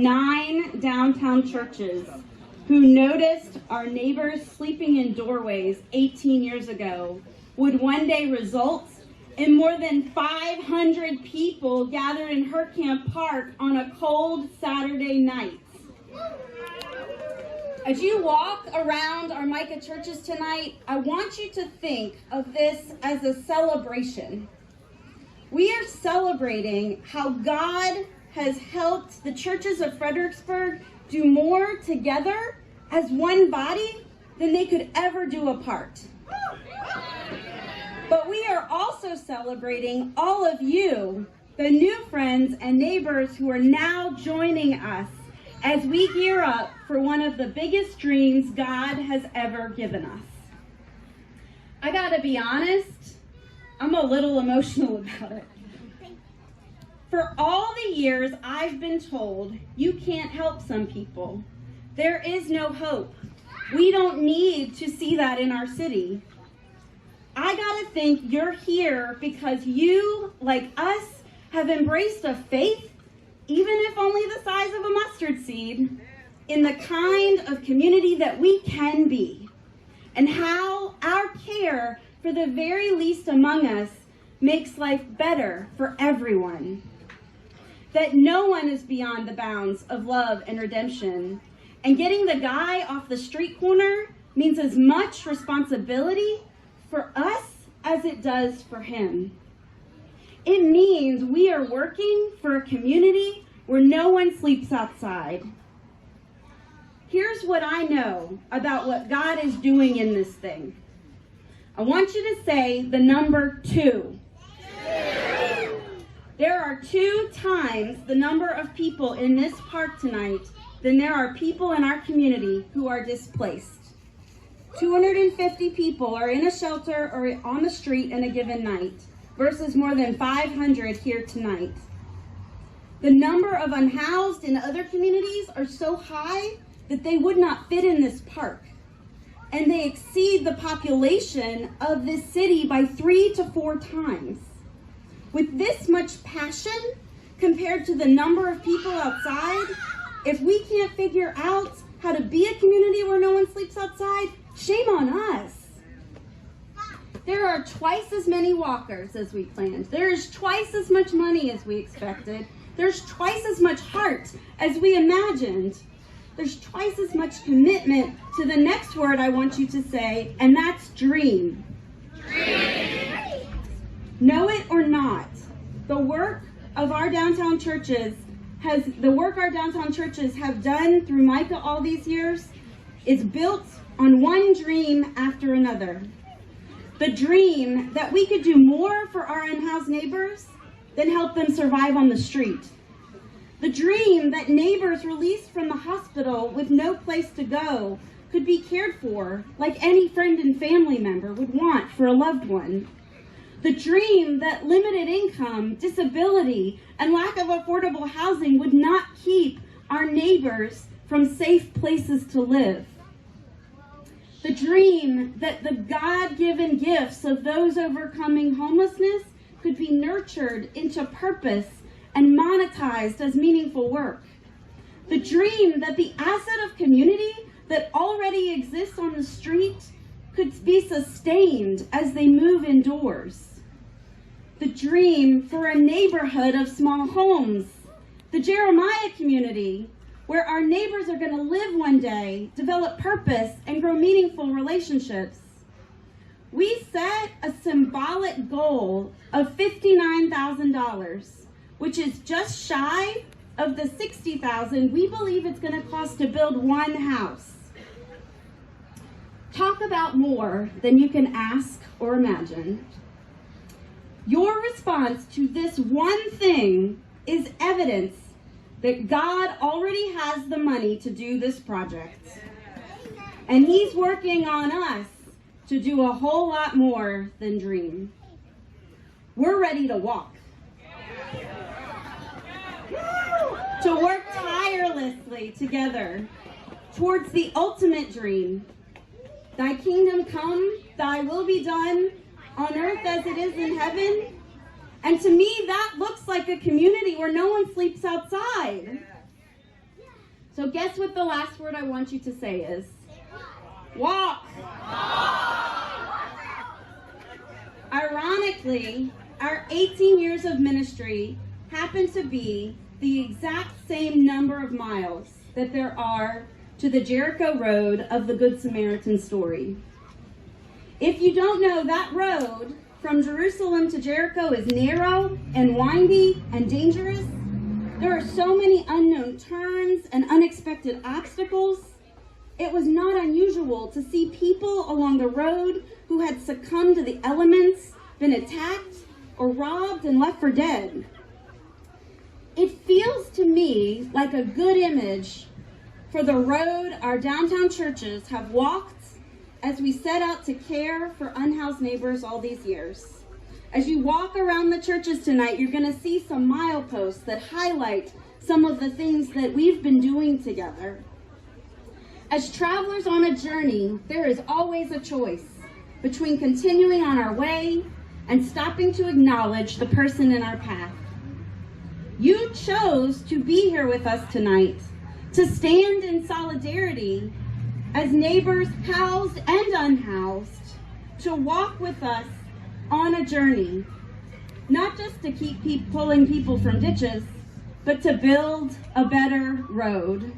9 downtown churches who noticed our neighbors sleeping in doorways 18 years ago would one day result in more than 500 people gathered in Hukamp Park on a cold Saturday night. As you walk around our Micah churches tonight, I want you to think of this as a celebration. We are celebrating how God has helped the churches of Fredericksburg do more together as one body than they could ever do apart. But we are also celebrating all of you, the new friends and neighbors who are now joining us as we gear up for one of the biggest dreams God has ever given us. I gotta be honest, I'm a little emotional about it. For all the years I've been told you can't help some people. There is no hope. We don't need to see that in our city. I gotta think you're here because you, like us, have embraced a faith, even if only the size of a mustard seed, in the kind of community that we can be, and how our care for the very least among us makes life better for everyone. That no one is beyond the bounds of love and redemption, and getting the guy off the street corner means as much responsibility for us as it does for him. It means we are working for a community where no one sleeps outside. Here's what I know about what God is doing in this thing. I want you to say the number 2. There are 2 times the number of people in this park tonight than there are people in our community who are displaced. 250 people are in a shelter or on the street in a given night, versus more than 500 here tonight. The number of unhoused in other communities are so high that they would not fit in this park, and they exceed the population of this city by 3 to 4 times. With this much passion compared to the number of people outside, if we can't figure out how to be a community where no one sleeps outside, shame on us. There are twice as many walkers as we planned. There is twice as much money as we expected. There's twice as much heart as we imagined. There's twice as much commitment to the next word I want you to say, and that's dream. Dream. Know it or not, the work our downtown churches have done through Micah all these years is built on one dream after another. The dream that we could do more for our unhoused neighbors than help them survive on the street. The dream that neighbors released from the hospital with no place to go could be cared for like any friend and family member would want for a loved one. The dream that limited income, disability, and lack of affordable housing would not keep our neighbors from safe places to live. The dream that the God-given gifts of those overcoming homelessness could be nurtured into purpose and monetized as meaningful work. The dream that the asset of community that already exists on the street could be sustained as they move indoors. The dream for a neighborhood of small homes, the Jeremiah community, where our neighbors are going to live one day, develop purpose, and grow meaningful relationships. We set a symbolic goal of $59,000, which is just shy of the $60,000 we believe it's going to cost to build one house. Talk about more than you can ask or imagine. Your response to this one thing is evidence that God already has the money to do this project. And He's working on us to do a whole lot more than dream. We're ready to walk. To work tirelessly together towards the ultimate dream. Thy kingdom come, thy will be done on earth as it is in heaven. And to me, that looks like a community where no one sleeps outside. So guess what the last word I want you to say is? Walk. Ironically, our 18 years of ministry happen to be the exact same number of miles that there are to the Jericho road of the Good Samaritan story. If you don't know, that road from Jerusalem to Jericho is narrow and windy and dangerous. There are so many unknown turns and unexpected obstacles. It was not unusual to see people along the road who had succumbed to the elements, been attacked, or robbed and left for dead. It feels to me like a good image for the road our downtown churches have walked as we set out to care for unhoused neighbors all these years. As you walk around the churches tonight, you're going to see some mileposts that highlight some of the things that we've been doing together. As travelers on a journey, there is always a choice between continuing on our way and stopping to acknowledge the person in our path. You chose to be here with us tonight, to stand in solidarity as neighbors housed and unhoused, to walk with us on a journey, not just to keep pulling people from ditches, but to build a better road.